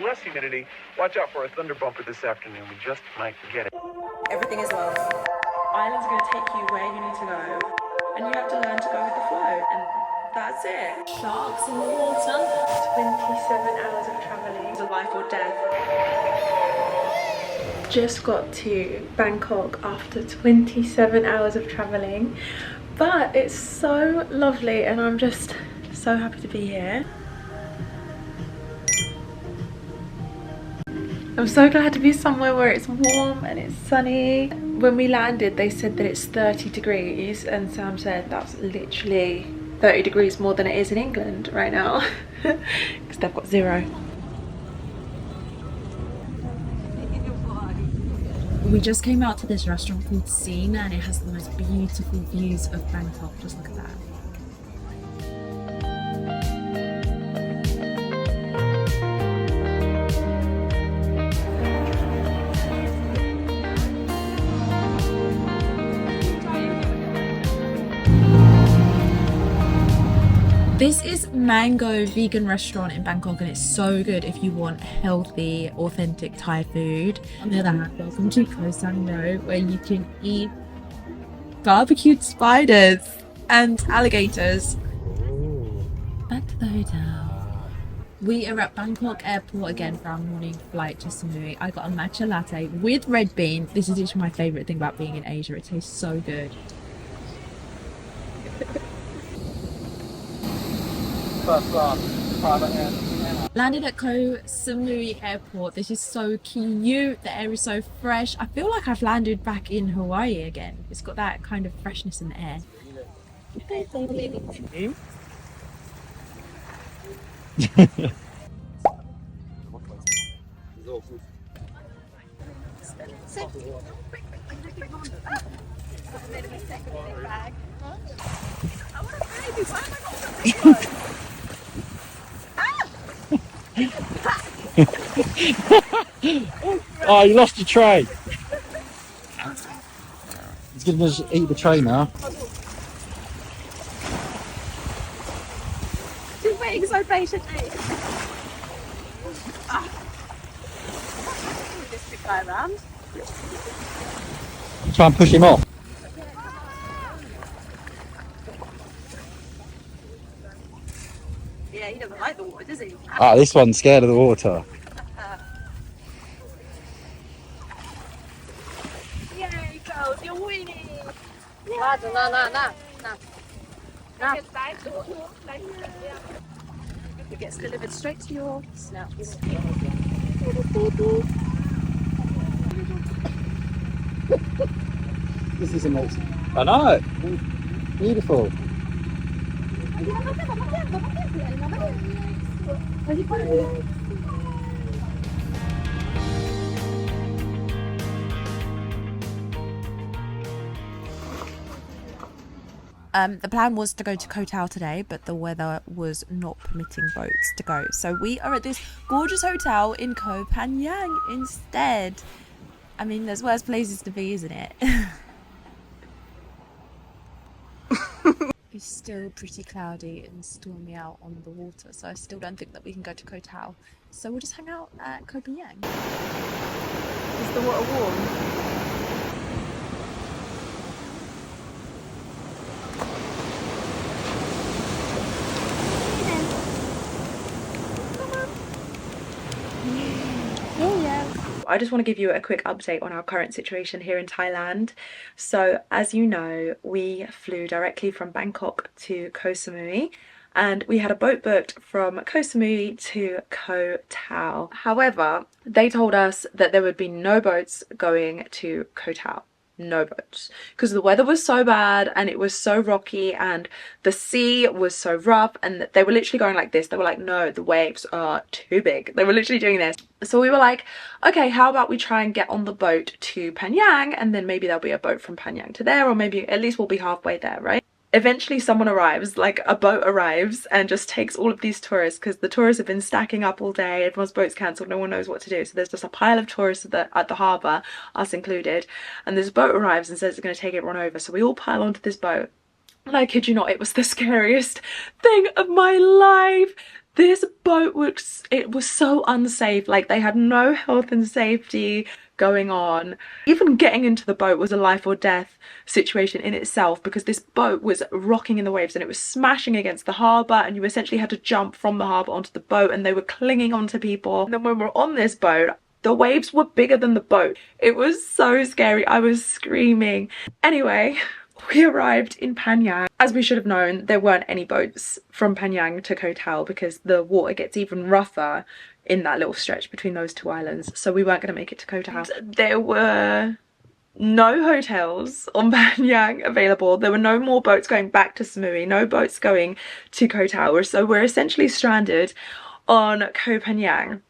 less humidity. Watch out for a thunder bumper this afternoon. We just might get it. Everything is love. Islands are going to take you where you need to go, and you have to learn to go with the flow, and that's it. Sharks in the water. 27 hours of travelling. The life or death. Just got to Bangkok after 27 hours of travelling, but it's so lovely and I'm just so happy to be here. I'm so glad to be somewhere where it's warm and it's sunny. When we landed, they said that it's 30 degrees and Sam said that's literally 30 degrees more than it is in England right now because they've got 0. We just came out to this restaurant called Scene and it has the most beautiful views of Bangkok. Just look at that. This is Mango Vegan Restaurant in Bangkok and it's so good if you want healthy, authentic Thai food. On the other hand, welcome to Koh Samui where you can eat barbecued spiders and alligators. Back to the hotel. We are at Bangkok Airport again for our morning flight to Samui. I got a matcha latte with red bean. This is actually my favourite thing about being in Asia. It tastes so good. First class, private air. Landed at Koh Samui Airport. This is so cute. The air is so fresh. I feel like I've landed back in Hawaii again. It's got that kind of freshness in the air. Oh, you lost your tray. He's gonna just eat the tray now. Just waiting so patiently. This big guy around. Try and push him off. Yeah, he doesn't like the water, does he? Ah, this one's scared of the water. Yay, girls, you're winning! It gets delivered straight to your snouts. This is amazing. I know. Beautiful. The plan was to go to Koh Tao today, but the weather was not permitting boats to go. So we are at this gorgeous hotel in Koh Phangan instead. I mean, there's worse places to be, isn't it? It's still pretty cloudy and stormy out on the water, so I still don't think that we can go to Koh Tao. So we'll just hang out at Koh Phangan. Is the water warm? I just want to give you a quick update on our current situation here in Thailand. So as you know, we flew directly from Bangkok to Koh Samui and we had a boat booked from Koh Samui to Koh Tao. However, they told us that there would be no boats going to Koh Tao. No boats, because the weather was so bad and it was so rocky and the sea was so rough, and they were literally going like this. They were like, no, the waves are too big. They were literally doing this. So we were like, okay, how about we try and get on the boat to Panang, and then maybe there'll be a boat from Panang to there, or maybe at least we'll be halfway there, right? Eventually someone arrives, like a boat arrives and just takes all of these tourists, because the tourists have been stacking up all day, everyone's boat's cancelled, no one knows what to do. So there's just a pile of tourists at the harbour, us included, and this boat arrives and says it's going to take everyone over. So we all pile onto this boat. And I kid you not, it was the scariest thing of my life. This boat was, it was so unsafe. Like, they had no health and safety going on. Even getting into the boat was a life or death situation in itself, because this boat was rocking in the waves and it was smashing against the harbour, and you essentially had to jump from the harbour onto the boat, and they were clinging onto people. And then when we're on this boat, the waves were bigger than the boat. It was so scary. I was screaming. Anyway, we arrived in Panang. As we should have known, there weren't any boats from Panang to Koh Tao, because the water gets even rougher in that little stretch between those two islands. So we weren't going to make it to Koh Tao. There were no hotels on Panang available. There were no more boats going back to Samui, no boats going to Koh Tao. So we're essentially stranded on Koh Phangan.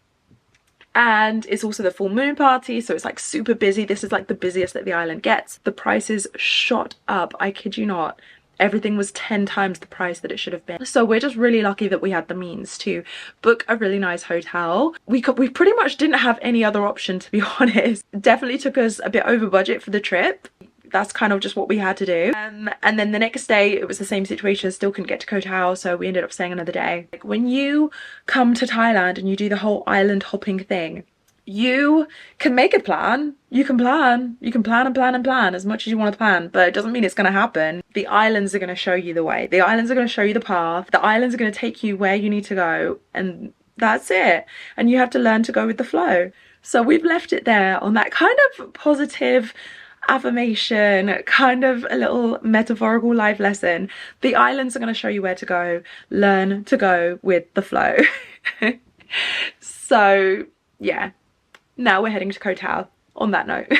And it's also the full moon party, so it's like super busy. This is like the busiest that the island gets. The prices shot up, I kid you not. Everything was 10 times the price that it should have been. So we're just really lucky that we had the means to book a really nice hotel. We pretty much didn't have any other option, to be honest. It definitely took us a bit over budget for the trip. That's kind of just what we had to do. And then the next day it was the same situation, still couldn't get to Koh Tao, so we ended up staying another day. Like, when you come to Thailand and you do the whole island hopping thing, you can make a plan. You can plan and plan as much as you want to plan, but it doesn't mean it's going to happen. The islands are going to show you the way. The islands are going to show you the path. The islands are going to take you where you need to go, and that's it. And you have to learn to go with the flow. So we've left it there on that kind of positive affirmation, kind of a little metaphorical life lesson. The islands are going to show you where to go. Learn to go with the flow. So yeah, now we're heading to Koh Tao on that note.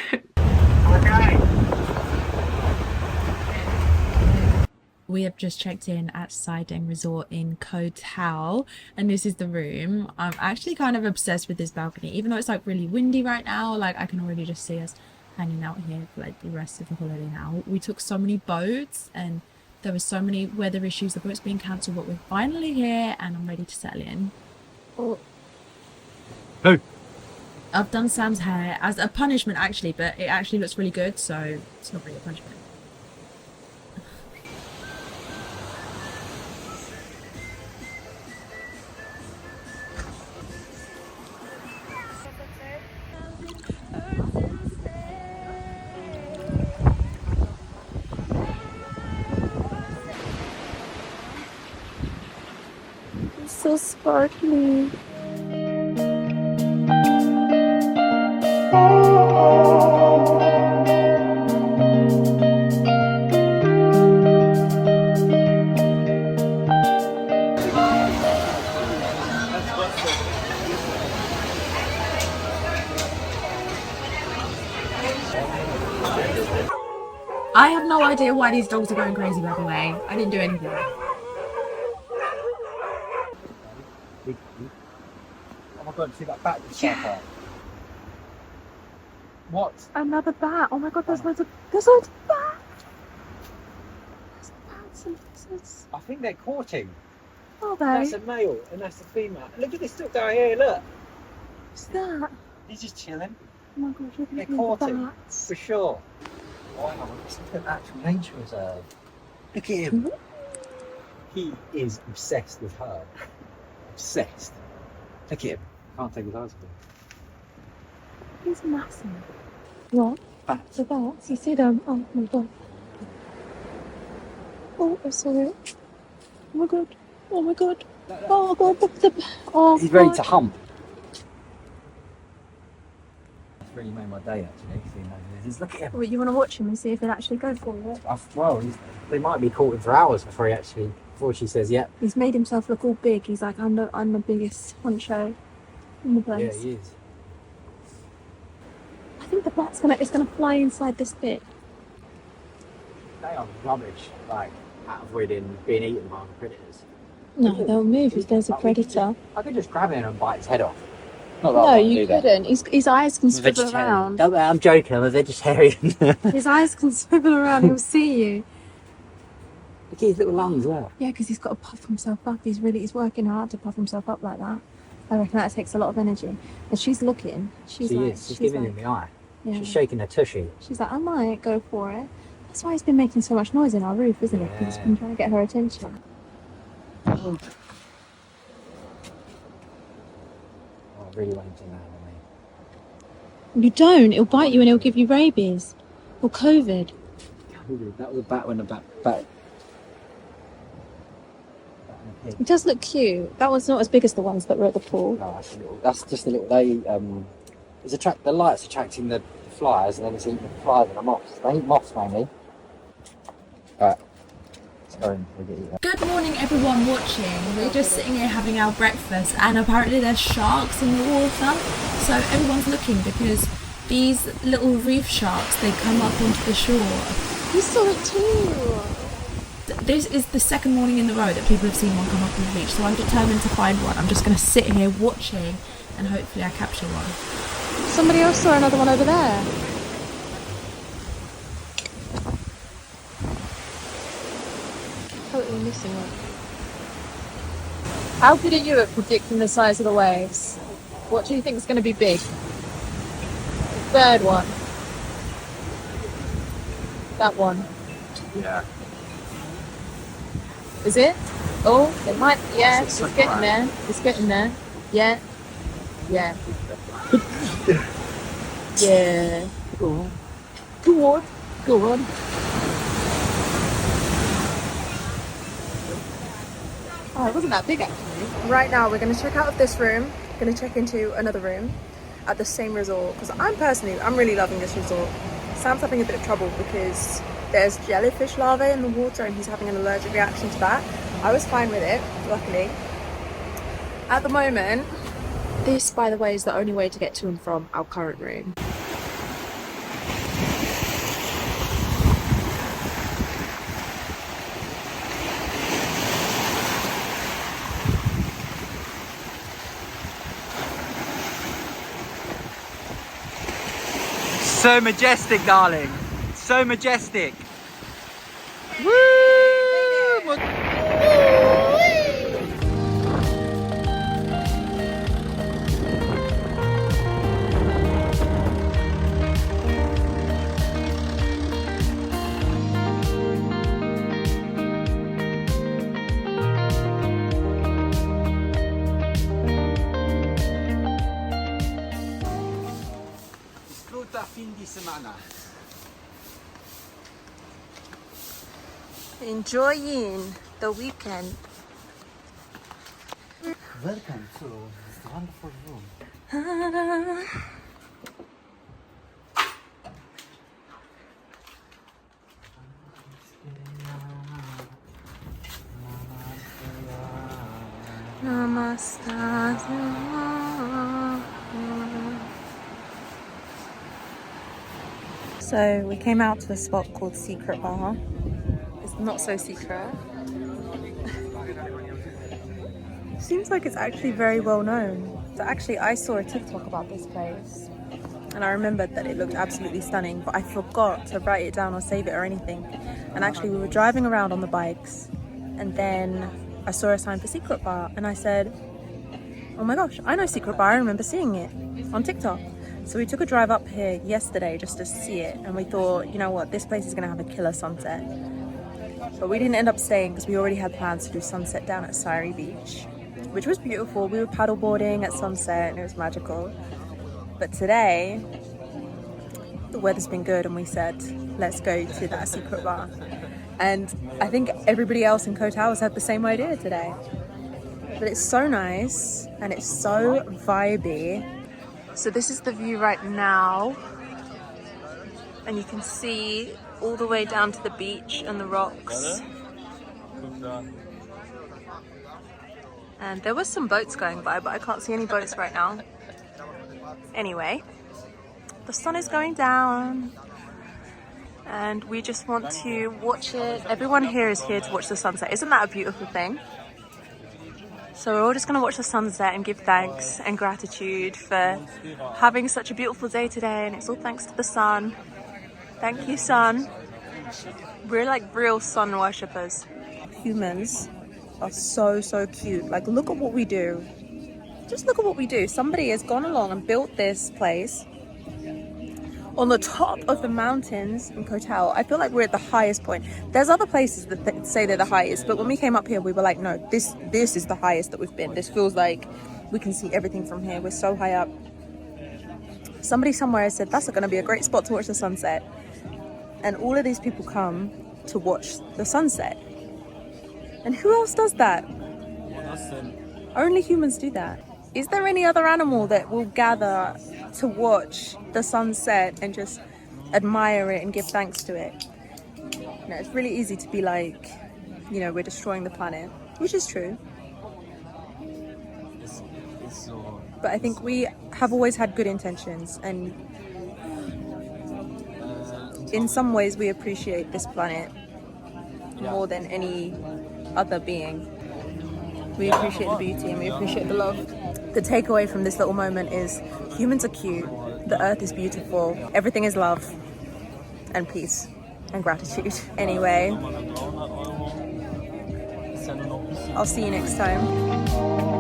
We have just checked in at Sideng Resort in Koh Tao, and this is the room. I'm actually kind of obsessed with this balcony, even though it's like really windy right now. Like, I can already just see us hanging out here for like the rest of the holiday now. We took so many boats and there were so many weather issues, the boat's being cancelled, but we're finally here and I'm ready to settle in. Who? I've done Sam's hair as a punishment actually, but it actually looks really good, so it's not really a punishment. So sparkly. I have no idea why these dogs are going crazy, by the way. I didn't do anything. Oh my god, see that bat just shot out. What? Another bat. Oh my god, there's loads of bats. There's bats and lizards. I think they're courting. Are they? That's a male and that's a female. Look at this duck down here, look. What's that? He's just chilling. Oh my god, look They're at the courting, bats. for sure. Wow, this is an actual nature reserve. Look at him. He is obsessed with her. Obsessed. Look at him. Can't take his eyes off him. He's massive. What? Bats. The bats? You see them? Oh my god. Oh, I saw it. Oh my god. Oh my god. Oh my god. Oh, He's ready god. to hump. That's really made my day actually, seeing those lizards. Look at him. Well, you want to watch him and see if they'll actually go for it? Well, they might be caught him for hours before she says yep. He's made himself look all big. He's like, I'm the biggest honcho in the place. Yeah, he is. I think the bat's gonna fly inside this bit. They are rubbish, like at avoiding being eaten by the predators. No, they'll move if there's a predator. I could just grab him and bite his head off. Not that I No, want to you do that. couldn't. His eyes can I'm a swivel vegetarian. around. Don't, I'm joking, I'm a vegetarian. Look His eyes can swivel around. He'll see you. at his little lungs as well. Yeah, because he's got to puff himself up. He's working hard to puff himself up like that. I reckon that takes a lot of energy. And she's looking. She's giving him the eye. yeah. She's shaking her tushy. She's like, I might go for it. That's why he's been making so much noise in our roof, isn't it? 'Cause he's been trying to get her attention. really want him to land on me. You don't. It'll bite you and it'll give you rabies or COVID. That was a bat when a bat and a pig. It does look cute. That one's not as big as the ones that were at the pool. No, that's just a little. The light's attracting the flies, and then it's eating the flies and the moths. They eat moths mainly. Alright. Good morning everyone watching. We're just sitting here having our breakfast and apparently there's sharks in the water. So everyone's looking because these little reef sharks, they come up onto the shore. You saw it too. This is the second morning in the row that people have seen one come up on the beach. So I'm determined to find one. I'm just going to sit here watching and hopefully I capture one. Somebody else saw another one over there. Totally missing one. How good are you at predicting the size of the waves? What do you think is going to be big? The third one. That one. Yeah. Is it? Oh, it might. Yeah, it's getting there. It's getting there. Yeah. Yeah. Yeah. Go on. Go on. Go on. Oh, it wasn't that big actually. Right now we're going to check out of this room, going to check into another room at the same resort because I'm really loving this resort. Sam's having a bit of trouble because there's jellyfish larvae in the water and he's having an allergic reaction to that. I was fine with it, luckily. At the moment, this, by the way, is the only way to get to and from our current room. So majestic, darling. So majestic. Woo! Disfruta fin de semana. Enjoying the weekend. Welcome to this wonderful room. So we came out to a spot called Secret Bar. It's not so secret. Seems like it's actually very well known. So actually I saw a TikTok about this place and I remembered that it looked absolutely stunning, but I forgot to write it down or save it or anything. And actually we were driving around on the bikes and then I saw a sign for Secret Bar and I said, oh my gosh, I know Secret Bar, I remember seeing it on TikTok. So we took a drive up here yesterday just to see it and we thought, you know what, this place is gonna have a killer sunset. But we didn't end up staying because we already had plans to do sunset down at Sari Beach, which was beautiful. We were paddleboarding at sunset and it was magical. But today, the weather's been good and we said, let's go to that Secret Bar. And I think everybody else in Koh Tao has had the same idea today. But it's so nice and it's so vibey. So this is the view right now. And you can see all the way down to the beach and the rocks. And there were some boats going by, but I can't see any boats right now. Anyway, the sun is going down and we just want to watch it. Everyone here is here to watch the sunset. Isn't that a beautiful thing? So we're all just gonna watch the sunset and give thanks and gratitude for having such a beautiful day today, and it's all thanks to the sun. Thank you, sun. We're like real sun worshippers. Humans are so cute. Like, look at what we do. Just look at what we do. Somebody has gone along and built this place on the top of the mountains in Koh Tao. I feel like we're at the highest point. There's other places that say they're the highest, but when we came up here, we were like, no, this is the highest that we've been. This feels like We can see everything from here. We're so high up. Somebody somewhere said that's going to be a great spot to watch the sunset. And all of these people come to watch the sunset. And who else does that? Only humans do that. Is there any other animal that will gather to watch the sunset and just admire it and give thanks to it? No, it's really easy to be like, you know, we're destroying the planet, which is true. But I think we have always had good intentions, and in some ways we appreciate this planet more than any other being. We appreciate the beauty and we appreciate the love. The takeaway from this little moment is humans are cute, the earth is beautiful, everything is love and peace and gratitude. Anyway, I'll see you next time.